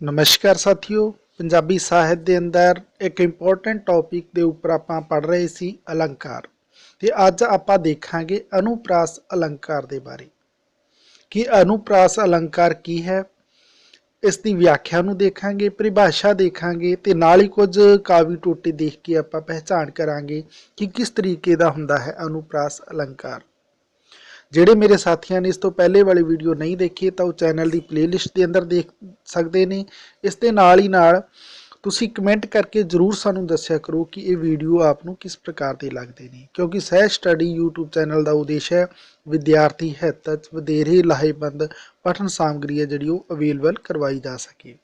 नमस्कार साथियों। पंजाबी साहित्य के अंदर एक इंपॉर्टेंट टॉपिक के उपर आप पढ़ रहे सी अलंकार ते अज आप देखांगे अनुप्रास अलंकार के बारे कि अनुप्रास अलंकार की है। इसकी व्याख्या नूं देखांगे, परिभाषा देखांगे ते नाल ही कुछ कावी टोटे देख के आप पहचान करांगे कि किस तरीके का हुंदा है अनुप्रास अलंकार। ਜਿਹੜੇ ਮੇਰੇ ਸਾਥੀਆਂ ਨੇ ਇਸ ਤੋਂ ਪਹਿਲੇ ਵਾਲੀ ਵੀਡੀਓ ਨਹੀਂ ਦੇਖੀ ਤਾਂ ਉਹ ਚੈਨਲ ਦੀ ਪਲੇਲਿਸਟ ਦੇ ਅੰਦਰ ਦੇਖ ਸਕਦੇ ਨੇ। ਇਸ ਦੇ ਨਾਲ ਹੀ ਨਾਲ ਤੁਸੀਂ ਕਮੈਂਟ ਕਰਕੇ ਜ਼ਰੂਰ ਸਾਨੂੰ ਦੱਸਿਆ ਕਰੋ ਕਿ ਇਹ ਵੀਡੀਓ ਆਪ ਨੂੰ ਕਿਸ ਪ੍ਰਕਾਰ ਦੇ ਲੱਗਦੇ ਨੇ, ਕਿਉਂਕਿ ਸਹਿਜ ਸਟੱਡੀ YouTube ਚੈਨਲ ਦਾ ਉਦੇਸ਼ ਹੈ ਵਿਦਿਆਰਥੀ ਹਿੱਤ 'ਚ ਵਧੇਰੇ ਲਾਹੇਵੰਦ ਪਠਨ ਸਾਮਗਰੀ ਹੈ ਜਿਹੜੀ ਉਹ ਅਵੇਲੇਬਲ ਕਰਵਾਈ ਜਾ ਸਕੇ।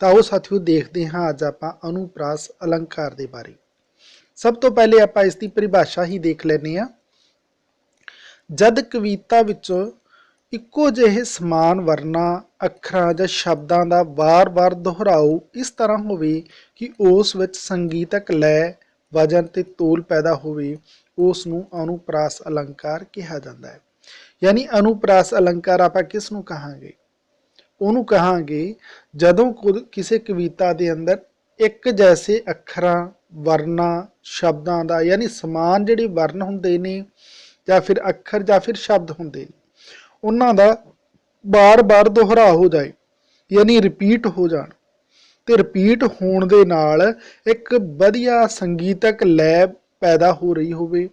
ਤਾਂ ਉਹ ਸਾਥੀਓ ਦੇਖਦੇ ਹਾਂ ਅੱਜ ਆਪਾਂ ਅਨੁਪ੍ਰਾਸ ਅਲੰਕਾਰ ਦੇ ਬਾਰੇ। ਸਭ ਤੋਂ ਪਹਿਲੇ ਆਪਾਂ ਇਸ ਦੀ ਪਰਿਭਾਸ਼ਾ ਹੀ ਦੇਖ ਲੈਂਦੇ ਹਾਂ। जद कविता विचों इक्को जिहे समान वरना अखरां जां शब्दां दा बार बार दोहराओ इस तरह होवे कि उस विच संगीतक लय वजन ते तोल पैदा होवे, उस नूं अनुप्रास अलंकार कहा जाता है। यानी अनुप्रास अलंकार आपां किस नूं कहांगे? उहनूं कहांगे जदों किसी कविता दे अंदर एक जैसे अखरां वरना शब्दां दा यानी समान जिहड़े वर्ण हुंदे ने ਜਾਂ ਫਿਰ ਅੱਖਰ ਜਾਂ ਫਿਰ ਸ਼ਬਦ ਹੁੰਦੇ ਉਹਨਾਂ ਦਾ ਬਾਰ-ਬਾਰ ਦੁਹਰਾ ਹੋ ਜਾਏ, ਯਾਨੀ ਰਿਪੀਟ ਹੋ ਜਾਣ ਤੇ ਰਿਪੀਟ ਹੋਣ ਦੇ ਨਾਲ ਇੱਕ ਵਧੀਆ ਸੰਗੀਤਕ ਲੈ ਪੈਦਾ ਹੋ ਰਹੀ ਹੋਵੇ,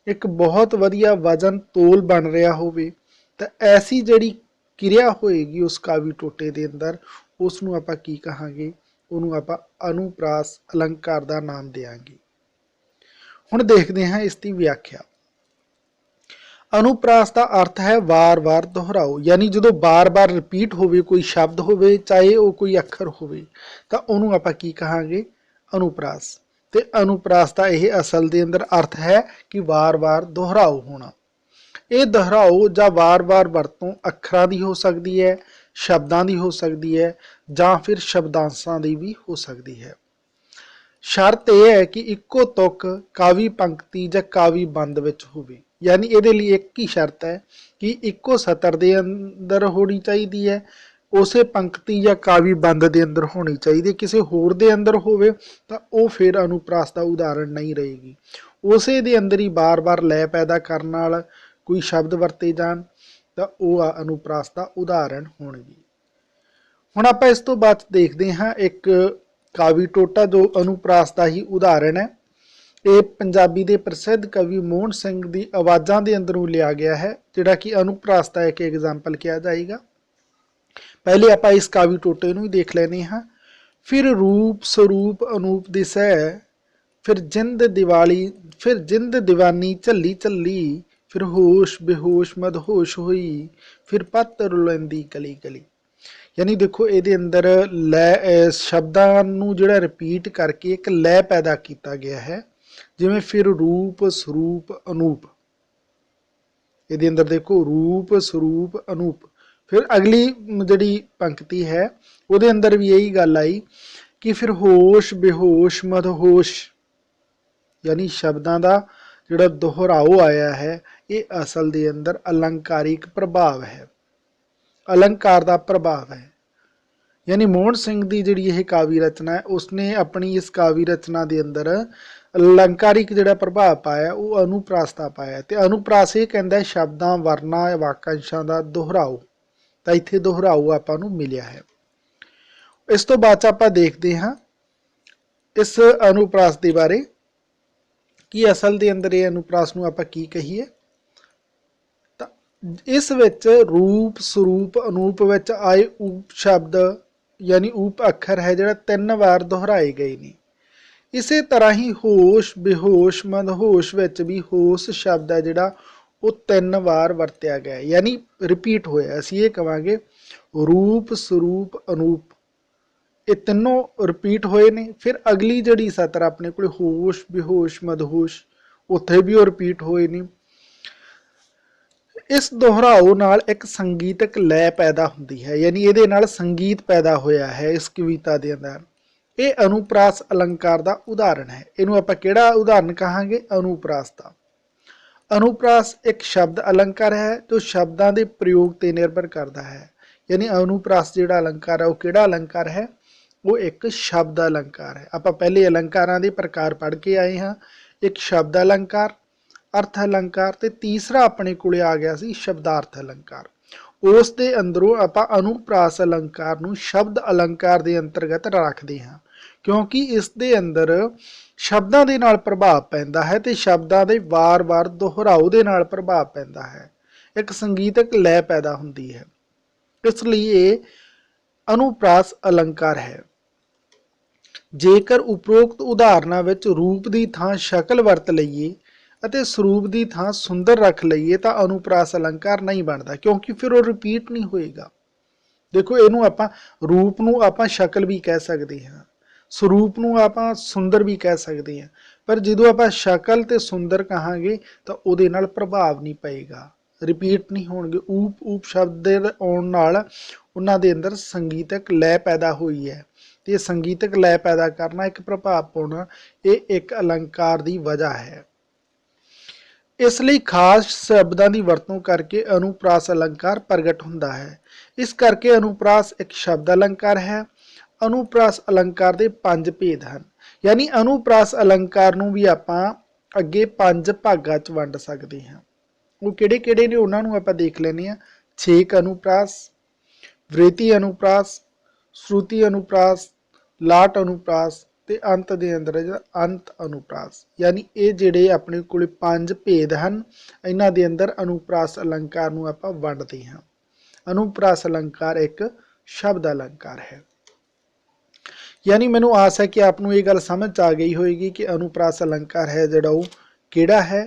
ਇੱਕ ਬਹੁਤ ਵਧੀਆ ਵਜਨ ਤੋਲ ਬਣ ਰਿਹਾ ਹੋਵੇ, ਤਾਂ ਐਸੀ ਜਿਹੜੀ ਕਿਰਿਆ ਹੋਏਗੀ ਉਸ ਕਾਵੀ ਟੋਟੇ ਦੇ ਅੰਦਰ ਉਸ ਨੂੰ ਆਪਾਂ ਕੀ ਕਹਾਂਗੇ? ਉਹਨੂੰ ਆਪਾਂ ਅਨੁਪ੍ਰਾਸ ਅਲੰਕਾਰ ਦਾ ਨਾਮ ਦੇਵਾਂਗੇ। ਹੁਣ ਦੇਖਦੇ ਹਾਂ ਇਸ ਦੀ ਵਿਆਖਿਆ। अनुप्रास का अर्थ है वार वार दोहराओ, यानी जो बार बार रिपीट होवे कोई शब्द होवे चाहे वो कोई अखर होवे तो उन्होंने आपां की कहांगे? अनुप्रास। ते अनुप्रास का यह असल के अंदर अर्थ है कि वार वार दोहराओ होना। ये दोहराओ जां वार वार वरतों अखरां दी हो सकती है, शब्दां दी हो सकती है, जां फिर शब्दांशां दी भी हो सकती है। शर्त यह है कि इक्को तुक कावी पंक्ति जां कावी बंद विच होवे, यानी ये लिए एक ही शर्त है कि इक्को सतर के अंदर होनी चाहिए है, उस पंक्ति या कावी बंद के अंदर होनी चाहिए। किसी होर दे अंदर होवे तो वो फिर अनुप्रास का उदाहरण नहीं रहेगी। उस दे अंदर ही बार बार लय पैदा करने वाला कोई शब्द वरते जान तो वह अनुप्रास का उदाहरण होणगे। हुण आपां इस तो बाद देखते हाँ एक कावी टोटा जो अनुप्रास का ही उदाहरण है। ये पंजाबी के प्रसिद्ध कवि मोहन सिंह की आवाज़ों के अंदरों लिया गया है, जिहड़ा कि अनुप्रास का एक एग्जाम्पल किया जाएगा। पहले आप इस कावी टोटे नूं ही देख लेने हाँ। फिर रूप स्वरूप अनूप दिसै, फिर जिंद दिवाली, फिर जिंद दीवानी झल्ली झल्ली, फिर होश बेहोश मदहोश हुई, फिर पत्त रुलैंदी गली गली। यानी देखो ये अंदर लय शब्दां नूं जिहड़ा रिपीट करके एक लय पैदा किया गया है, जिमें फिर रूप स्वरूप अनूप। ये अंदर देखो रूप स्वरूप अनूप। फिर अगली जी पंक्ति है वो अंदर भी यही गल आई कि फिर होश बेहोश मदहोश, यानी शब्दां दा जिहड़ा दोहराओ आया है ये असल दे अंदर अलंकारिक प्रभाव है, अलंकार का प्रभाव है। यानी मोहन सिंह की जिहड़ी यह कावी रचना है उसने अपनी इस कावी रचना के अंदर अलंकारिक जिहड़ा प्रभाव पाया वो अनुप्रास का पाया। तो अनुप्रास ये कहता है शब्दां वरना वाकांशां का दोहराओ, तो इत्थे दोहराओ आपां नूं मिलिया है। इस तो बाद आप देखते हाँ इस अनुप्रास के बारे कि असल के अंदर ये अनुप्रास नूं आपां की कहीए। इस विच रूप स्वरूप अनूप विच आए उप शब्द यानी उप अखर है जिहड़ा 3 बार दोहराए गए ने। इसे तरह ही होश बेहोश मदहोश विच भी होश शब्द है जिहड़ा वो 3 बार वरत्या गया, यानी रिपीट होया। असीं ये कहांगे रूप स्वरूप अनूप, ये तीनों रिपीट होए ने। फिर अगली जिहड़ी सतर अपने कोल होश बेहोश मदहोश उत्थे भी वो रिपीट होए ने। इस दोहराओ नाल एक संगीतक लय पैदा होती है, यानी ये नाल संगीत पैदा होया है इस कविता के अंदर। ये अनुप्रास अलंकार का उदाहरण है। इनू आपां किहड़ा उदाहरण कहांगे? अनुप्रास का। अनुप्रास एक शब्द अलंकार है जो शब्दों के प्रयोग पर निर्भर करता है, यानी अनुप्रास जिहड़ा अलंकार है वो किहड़ा अलंकार है, वो एक शब्द अलंकार है। आप पहले अलंकारां दे प्रकार पढ़ के आए हाँ, एक शब्द अलंकार, अर्थ अलंकार, ते तीसरा अपने कोले आ गया सी शब्दार्थ अलंकार। उस दे अंदरों आपां अनुप्रास अलंकार नूं शब्द अलंकार दे अंतर्गत रखते हैं, क्योंकि इस दे अंदर शब्दां दे नाल प्रभाव पैंदा है ते शब्दां दे वार-वार दोहराओ दे नाल प्रभाव पैंदा है, एक संगीतक लय पैदा हुंदी है, इसलिए ये अनुप्रास अलंकार है। जेकर उपरोक्त उदाहरणां विच रूप की थां शक्ल वरत लईए ਅਤੇ ਸਰੂਪ ਦੀ ਥਾਂ ਸੁੰਦਰ ਰੱਖ ਲਈਏ ਤਾਂ ਅਨੁਪ੍ਰਾਸ ਅਲੰਕਾਰ ਨਹੀਂ ਬਣਦਾ, ਕਿਉਂਕਿ ਫਿਰ ਉਹ ਰਿਪੀਟ ਨਹੀਂ ਹੋਏਗਾ। ਦੇਖੋ ਇਹਨੂੰ ਆਪਾਂ ਰੂਪ ਨੂੰ ਆਪਾਂ ਸ਼ਕਲ ਵੀ ਕਹਿ ਸਕਦੇ ਹਾਂ, ਸਰੂਪ ਨੂੰ ਆਪਾਂ ਸੁੰਦਰ ਵੀ ਕਹਿ ਸਕਦੇ ਹਾਂ, ਪਰ ਜਦੋਂ ਆਪਾਂ ਸ਼ਕਲ ਤੇ ਸੁੰਦਰ ਕਹਾਂਗੇ ਤਾਂ ਉਹਦੇ ਨਾਲ ਪ੍ਰਭਾਵ ਨਹੀਂ ਪਏਗਾ, ਰਿਪੀਟ ਨਹੀਂ ਹੋਣਗੇ। ਊਪ ਸ਼ਬਦ ਦੇ ਆਉਣ ਨਾਲ ਉਹਨਾਂ ਦੇ ਅੰਦਰ ਸੰਗੀਤਕ ਲੈ ਪੈਦਾ ਹੋਈ ਹੈ, ਤੇ ਸੰਗੀਤਕ ਲੈ ਪੈਦਾ ਕਰਨਾ, ਇੱਕ ਪ੍ਰਭਾਵ ਪਾਉਣਾ, ਇਹ ਇੱਕ ਅਲੰਕਾਰ ਦੀ ਵਜ੍ਹਾ ਹੈ। इस लिए खास शब्दों की वरतों करके अनुप्रास अलंकार प्रगट होता है। इस करके अनुप्रास एक शब्द अलंकार है। अनुप्रास अलंकार के 5 भेद हैं, यानी अनुप्रास अलंकार नूं भी आपां अगे 5 भागां च वंड सकते हैं। वो किहड़े-किहड़े ने उन्हां नूं आपां देख लैने आ। छेक अनुप्रास, वृत्ति अनुप्रास, श्रुति अनुप्रास, लाट अनुप्रास ते अंत दे अंदर अंत अनुप्रास, यानी ये जिहड़े अपने कोल 5 भेद हैं, इन्हां दे अंदर अनुप्रास अलंकार नूं आपां वंडदे हां। अनुप्रास अलंकार एक शब्द अलंकार है। यानी मैनूं आस है कि आपनूं ये गल समझ आ गई होएगी कि अनुप्रास अलंकार है जिहड़ा वो किहड़ा है।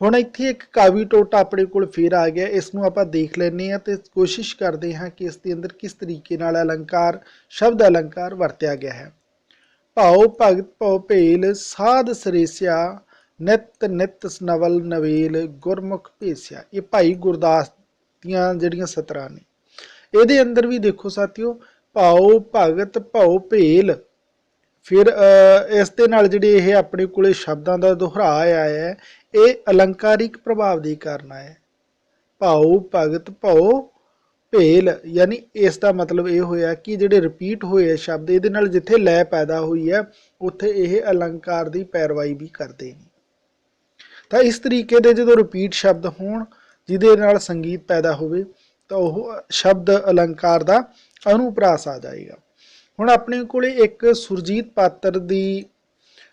हुण इत्थे एक कावी टोटा अपने कोल फिर आ गया, इसनूं आपां देख लैंदे हां ते कोशिश करदे हां कि इस दे अंदर किस तरीके नाल अलंकार शब्द अलंकार वरतिया गया है। भाओ भगत भाओ भेल साध सरेसिया नित नित नवल नवेल गुरमुख भेसिया। ये भाई गुरदास दियां जिहड़ियां सतरां ने, इहदे अंदर भी देखो साथियों, भाओ भगत भाओ भेल, फिर इस दे नाल जिहड़े ये अपने कोले शब्दां दा दोहरा आया है, ये अलंकारिक प्रभाव दे कारण है। भाओ भगत भाओ भेल, यानी इसका मतलब ये होया कि जिहड़े रिपीट होए शब्द, इहदे नाल जिथे लै पैदा हुई है उत्थे ये अलंकार की पैरवाई भी करते हैं। तो इस तरीके दे जो रिपीट शब्द होण जिहदे नाल संगीत पैदा होवे तो वह शब्द अलंकार का अनुप्रास आ जाएगा। हुण अपने कोले एक सुरजीत पात्र की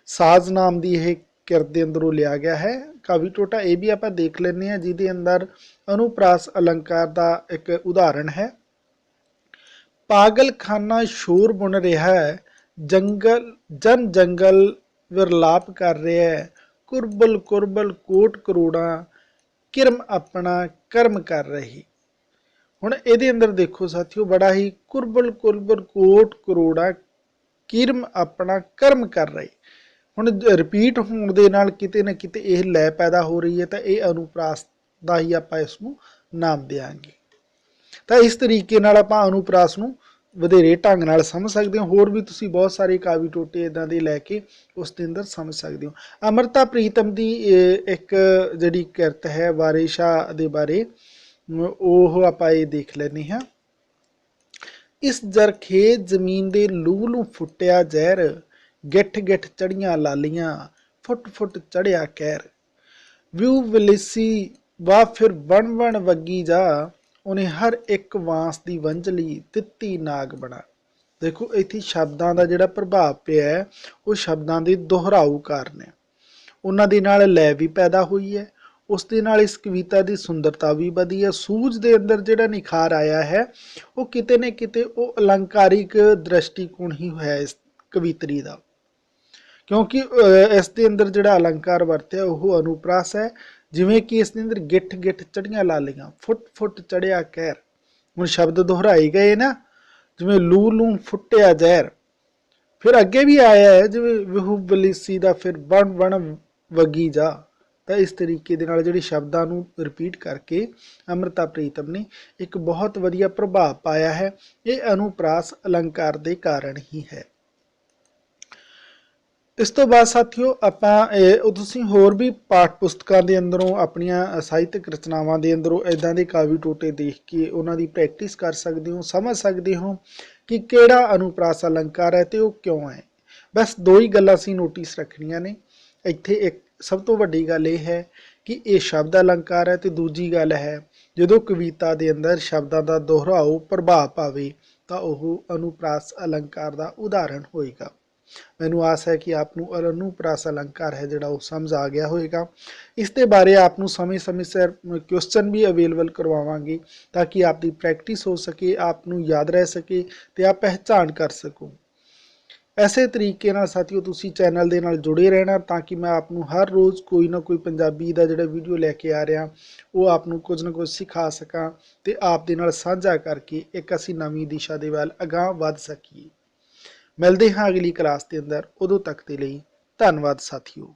साज नाम की यह किरत दे अंदरों लिया गया है कावी टोटा, ये भी आप देख लेने हैं, जिहदे अंदर अनुप्रास अलंकार का एक उदाहरण है। पागल खाना शोर बुन रहा है, जंगल जन जंगल विरलाप कर रहा है, कुरबल कुरबल कोट करोड़ा किरम अपना कर्म कर रही। हुण इहदे अंदर देखो साथियों, बड़ा ही कुरबल कुरबल कोट करोड़ा किरम अपना कर्म कर रही। हुण रिपीट होने दे नाल किते ना किते यह लै पैदा हो रही है, तो यह अनुप्रास का ही आपां इसनूं नाम देंगे। तो इस तरीके नाल आपां अनुप्रास नूं वधेरे ढंग नाल समझ सकते हो। होर भी तुसीं बहुत सारे कावी टोटे इदां दे लैके उस दे अंदर समझ सकते हो। अमृता प्रीतम की एक जिहड़ी किरत है वारे शाह दे बारे, ओह आपां ये देख लैने हां। इस जरखे जमीन दे लूह लूं फुट्टिया जहर, गिठ गिठ चढ़ियां लालियां, फुट फुट चढ़िया कहर। व्यू विलिसी वाह फिर बन बन वगी जा, उन्हें हर एक वांस दी वंजली दित्ती नाग बना। देखो इत्थे शब्दां दा जिहड़ा प्रभाव पिया है वो शब्दां दे दोहराऊ कारण है, उन्हां दे नाल लै भी पैदा हुई है, उस दे नाल इस कविता की सुंदरता भी वधी है। सूझ दे अंदर जिहड़ा निखार आया है वो किते न किते वो अलंकारिक दृष्टिकोण ही है इस कवितरी का, क्योंकि इस दे अंदर जिहड़ा अलंकार वरत्या वह अनुप्रास है। जिवें कि इस दे अंदर गिठ गिठ चढ़ियां लालियां, फुट फुट चढ़िया कहर। हुण शब्द दोहराए गए ना, जिवें लू लू फुट्टिया जहर, फिर अगे भी आया है जिवें विहू बलीसी दा फिर बन बन वगी जा। तो इस तरीके दे नाल जिहड़े शब्दां नूं रिपीट करके अमृता प्रीतम ने एक बहुत वधिया प्रभाव पाया है। ये अनुप्रास अलंकार दे कारण ही है। ਇਸ ਤੋਂ ਬਾਅਦ ਸਾਥੀਓ ਆਪਾਂ ਤੁਸੀਂ ਹੋਰ ਵੀ ਪਾਠ ਪੁਸਤਕਾਂ ਦੇ ਅੰਦਰੋਂ ਆਪਣੀਆਂ ਸਾਹਿਤਕ ਰਚਨਾਵਾਂ ਦੇ ਅੰਦਰੋਂ ਇਦਾਂ ਦੇ ਕਾਵਿ ਟੋਟੇ ਦੇਖ ਕੇ ਉਹਨਾਂ ਦੀ ਪ੍ਰੈਕਟਿਸ ਕਰ ਸਕਦੇ ਹੋ, ਸਮਝ ਸਕਦੇ ਹੋ ਕਿ ਕਿਹੜਾ ਅਨੁਪ੍ਰਾਸ ਅਲੰਕਾਰ ਹੈ ਤੇ ਉਹ ਕਿਉਂ ਹੈ। ਬਸ ਦੋ ਹੀ ਗੱਲਾਂ ਅਸੀਂ ਨੋਟਿਸ ਰੱਖਣੀਆਂ ਨੇ ਇੱਥੇ। ਇੱਕ ਸਭ ਤੋਂ ਵੱਡੀ ਗੱਲ ਇਹ ਹੈ ਕਿ ਇਹ ਸ਼ਬਦ ਅਲੰਕਾਰ ਹੈ, ਤੇ ਦੂਜੀ ਗੱਲ ਹੈ ਜਦੋਂ ਕਵਿਤਾ ਦੇ ਅੰਦਰ ਸ਼ਬਦਾਂ ਦਾ ਦੁਹਰਾਓ ਪ੍ਰਭਾਵ ਪਾਵੇ ਤਾਂ ਉਹ ਅਨੁਪ੍ਰਾਸ ਅਲੰਕਾਰ ਦਾ ਉਦਾਹਰਣ ਹੋਏਗਾ। ਮੈਨੂੰ ਆਸ ਹੈ ਕਿ ਆਪ ਨੂੰ ਅਨੁਪ੍ਰਾਸ ਅਲੰਕਾਰ ਹੈ ਜਿਹੜਾ ਉਹ ਸਮਝ ਆ ਗਿਆ ਹੋਏਗਾ। ਇਸ ਦੇ ਬਾਰੇ ਆਪ ਨੂੰ ਸਮੇਂ-ਸਮੇਂ ਸਿਰ ਕੁਐਸਚਨ ਵੀ ਅਵੇਲੇਬਲ ਕਰਵਾਵਾਂਗੇ ਤਾਂ ਕਿ ਆਪ ਦੀ ਪ੍ਰੈਕਟਿਸ ਹੋ ਸਕੇ, ਆਪ ਨੂੰ ਯਾਦ ਰਹਿ ਸਕੇ ਤੇ ਆਪ ਪਹਿਚਾਣ ਕਰ ਸਕੋ। ਐਸੇ ਤਰੀਕੇ ਨਾਲ ਸਾਥੀਓ ਤੁਸੀਂ ਚੈਨਲ ਦੇ ਨਾਲ ਜੁੜੇ ਰਹਿਣਾ ਤਾਂ ਕਿ ਮੈਂ ਆਪ ਨੂੰ ਹਰ ਰੋਜ਼ ਕੋਈ ਨਾ ਕੋਈ ਪੰਜਾਬੀ ਦਾ ਜਿਹੜਾ ਵੀਡੀਓ ਲੈ ਕੇ ਆ ਰਿਹਾ ਉਹ ਆਪ ਨੂੰ ਕੁਝ ਨਾ ਕੁਝ ਸਿਖਾ ਸਕਾਂ ਤੇ ਆਪ ਦੇ ਨਾਲ ਸਾਂਝਾ ਕਰਕੇ ਇੱਕ ਅਸੀਂ ਨਵੀਂ ਦਿਸ਼ਾ ਦੇ ਵੱਲ ਅਗਾਂਹ ਵੱਧ ਸਕੀਏ। ਮਿਲਦੇ ਹਾਂ ਅਗਲੀ ਕਲਾਸ ਦੇ ਅੰਦਰ, ਉਦੋਂ ਤੱਕ ਦੇ ਲਈ ਧੰਨਵਾਦ ਸਾਥੀਓ।